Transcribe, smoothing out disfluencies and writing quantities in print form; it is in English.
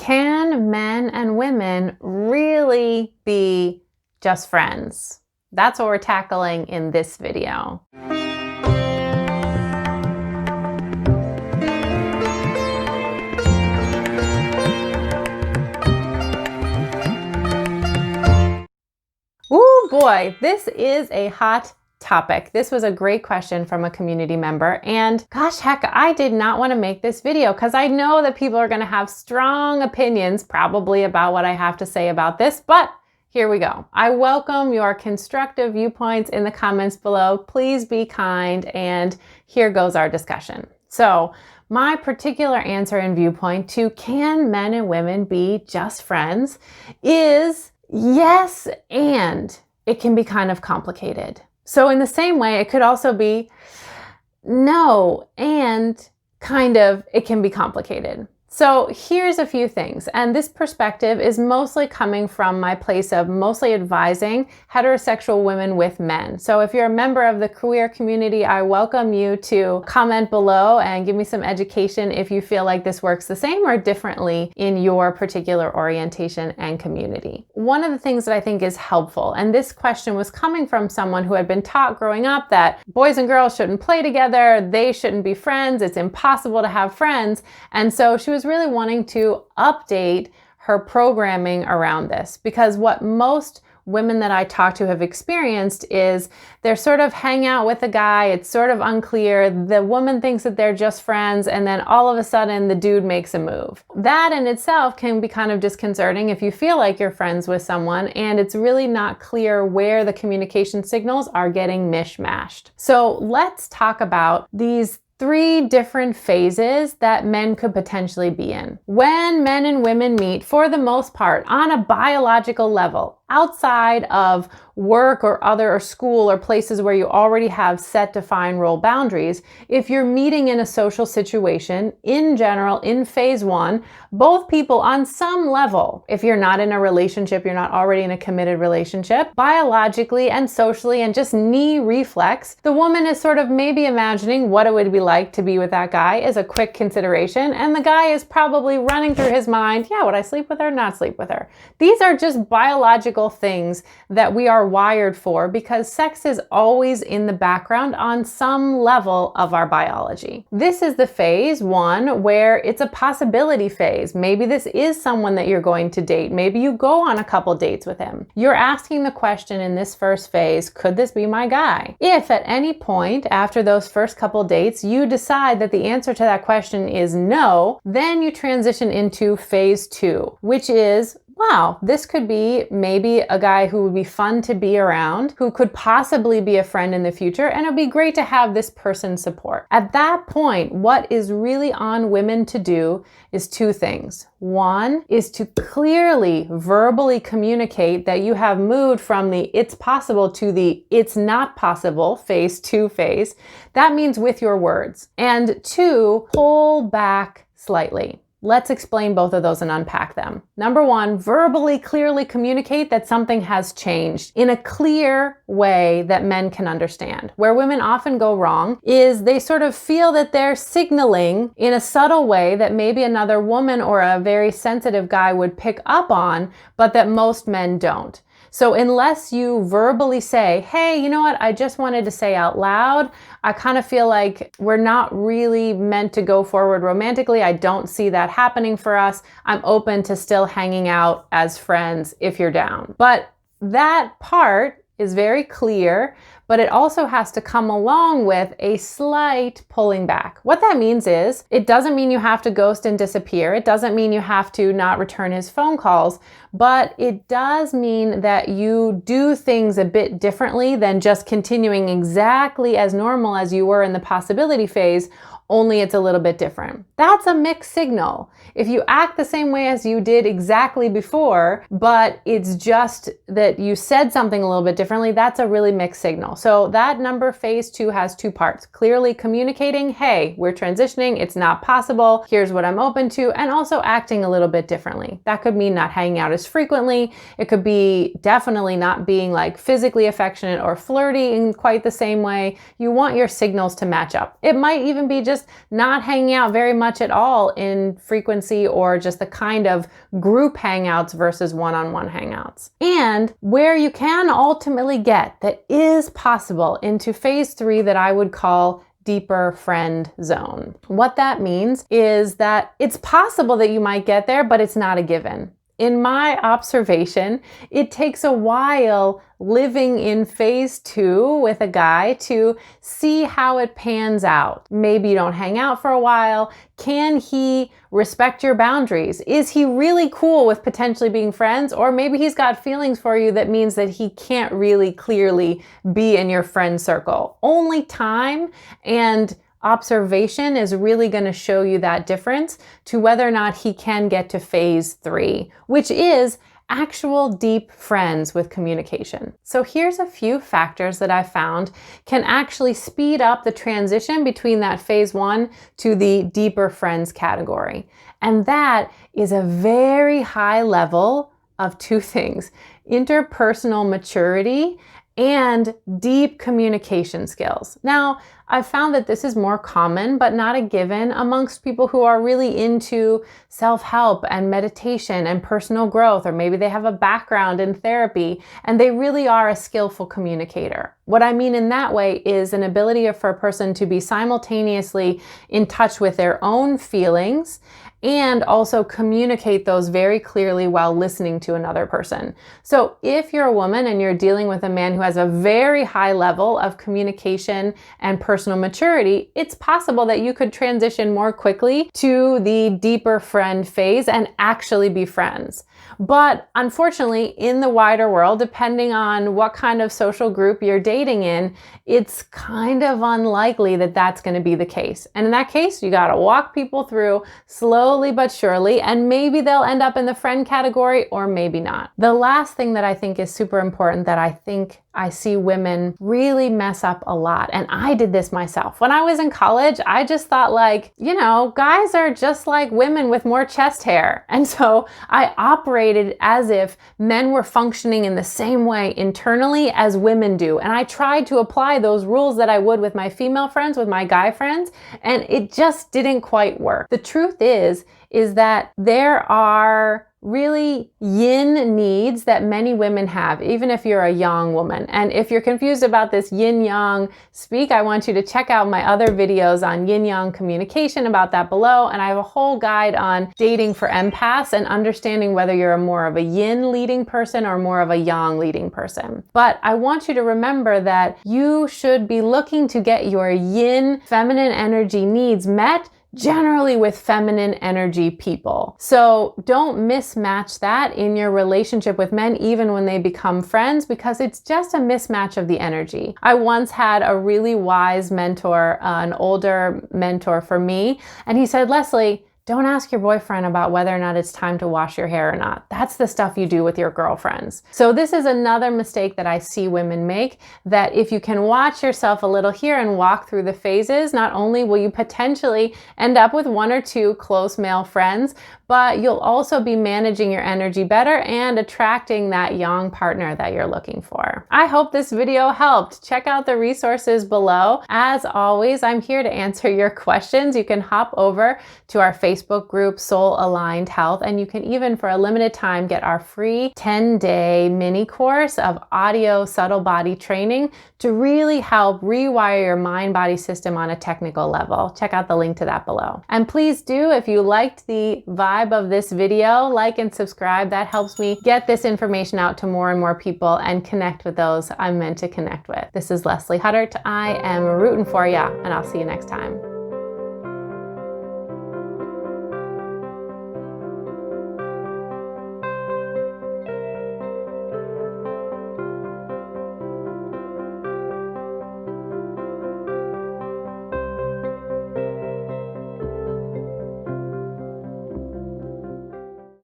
Can men and women really be just friends? That's what we're tackling in this video. Ooh boy, this is a hot topic. This was a great question from a community member, and gosh heck, I did not want to make this video because I know that people are going to have strong opinions probably about what I have to say about this, but here we go. I welcome your constructive viewpoints in the comments below. Please be kind, and here goes our discussion. So my particular answer and viewpoint to can men and women be just friends is yes, and it can be kind of complicated. So in the same way, it could also be no, and kind of it can be complicated. So here's a few things, and this perspective is mostly coming from my place of mostly advising heterosexual women with men. So if you're a member of the queer community, I welcome you to comment below and give me some education if you feel like this works the same or differently in your particular orientation and community. One of the things that I think is helpful, and this question was coming from someone who had been taught growing up that boys and girls shouldn't play together, they shouldn't be friends, it's impossible to have friends, and so she was really wanting to update her programming around this, because what most women that I talk to have experienced is they're sort of hang out with a guy, it's sort of unclear, the woman thinks that they're just friends, and then all of a sudden the dude makes a move. That in itself can be kind of disconcerting if you feel like you're friends with someone and it's really not clear where the communication signals are getting mishmashed. So let's talk about these 3 different phases that men could potentially be in. When men and women meet, for the most part, on a biological level, outside of work or school or places where you already have set defined role boundaries, if you're meeting in a social situation, in general, in phase 1, both people on some level, if you're not in a relationship, you're not already in a committed relationship, biologically and socially and just knee reflex, the woman is sort of maybe imagining what it would be like to be with that guy as a quick consideration, and the guy is probably running through his mind, yeah, would I sleep with her, not sleep with her? These are just biological things that we are wired for because sex is always in the background on some level of our biology. This is the phase 1 where it's a possibility phase. Maybe this is someone that you're going to date. Maybe you go on a couple dates with him. You're asking the question in this first phase, could this be my guy? If at any point after those first couple dates you decide that the answer to that question is no, then you transition into phase 2, which is, wow, this could be maybe a guy who would be fun to be around, who could possibly be a friend in the future, and it'd be great to have this person's support. At that point, what is really on women to do is 2 things. 1 is to clearly verbally communicate that you have moved from the it's possible to the it's not possible, phase 2 phase. That means with your words. And 2, pull back slightly. Let's explain both of those and unpack them. Number 1, verbally clearly communicate that something has changed in a clear way that men can understand. Where women often go wrong is they sort of feel that they're signaling in a subtle way that maybe another woman or a very sensitive guy would pick up on, but that most men don't. So unless you verbally say, hey, you know what, I just wanted to say out loud, I kind of feel like we're not really meant to go forward romantically. I don't see that happening for us. I'm open to still hanging out as friends if you're down. But that part is very clear, but it also has to come along with a slight pulling back. What that means is, it doesn't mean you have to ghost and disappear. It doesn't mean you have to not return his phone calls, but it does mean that you do things a bit differently than just continuing exactly as normal as you were in the possibility phase, only it's a little bit different. That's a mixed signal. If you act the same way as you did exactly before, but it's just that you said something a little bit differently, that's a really mixed signal. So that number, phase 2, has 2 parts. Clearly communicating, hey, we're transitioning, it's not possible, here's what I'm open to, and also acting a little bit differently. That could mean not hanging out as frequently. It could be definitely not being like physically affectionate or flirty in quite the same way. You want your signals to match up. It might even be just just not hanging out very much at all in frequency or just the kind of group hangouts versus one-on-one hangouts. And where you can ultimately get, that is possible, into phase 3 that I would call deeper friend zone. What that means is that it's possible that you might get there, but it's not a given. In my observation, it takes a while living in phase 2 with a guy to see how it pans out. Maybe you don't hang out for a while. Can he respect your boundaries? Is he really cool with potentially being friends? Or maybe he's got feelings for you that means that he can't really clearly be in your friend circle. Only time and observation is really going to show you that difference to whether or not he can get to phase 3, which is actual deep friends with communication. So here's a few factors that I found can actually speed up the transition between that phase 1 to the deeper friends category. And that is a very high level of 2 things: interpersonal maturity and deep communication skills. Now, I've found that this is more common, but not a given amongst people who are really into self-help and meditation and personal growth, or maybe they have a background in therapy and they really are a skillful communicator. What I mean in that way is an ability for a person to be simultaneously in touch with their own feelings and also communicate those very clearly while listening to another person. So if you're a woman and you're dealing with a man who has a very high level of communication and personal maturity, it's possible that you could transition more quickly to the deeper friend phase and actually be friends. But unfortunately, in the wider world, depending on what kind of social group you're dating in, it's kind of unlikely that that's going to be the case. And in that case, you got to walk people through slowly but surely, and maybe they'll end up in the friend category or maybe not. The last thing that I think is super important that I think I see women really mess up a lot, and I did this myself. When I was in college, I just thought guys are just like women with more chest hair. And so I operated as if men were functioning in the same way internally as women do. And I tried to apply those rules that I would with my female friends, with my guy friends, and it just didn't quite work. The truth is that there are really yin needs that many women have, even if you're a yang woman. And if you're confused about this yin-yang speak, I want you to check out my other videos on yin-yang communication about that below. And I have a whole guide on dating for empaths and understanding whether you're more of a yin leading person or more of a yang leading person. But I want you to remember that you should be looking to get your yin feminine energy needs met generally with feminine energy people. So don't mismatch that in your relationship with men, even when they become friends, because it's just a mismatch of the energy. I once had a really wise mentor, an older mentor for me, and he said, "Leslie, don't ask your boyfriend about whether or not it's time to wash your hair or not. That's the stuff you do with your girlfriends." So this is another mistake that I see women make, that if you can watch yourself a little here and walk through the phases, not only will you potentially end up with 1 or 2 close male friends, but you'll also be managing your energy better and attracting that yang partner that you're looking for. I hope this video helped. Check out the resources below. As always, I'm here to answer your questions. You can hop over to our Facebook group, Soul Aligned Health, and you can even, for a limited time, get our free 10-day mini course of audio subtle body training to really help rewire your mind-body system on a technical level. Check out the link to that below. And please do, if you liked the vibe of this video, like and subscribe. That helps me get this information out to more and more people and connect with those I'm meant to connect with. This is Leslie Huddart. I am rooting for ya, and I'll see you next time.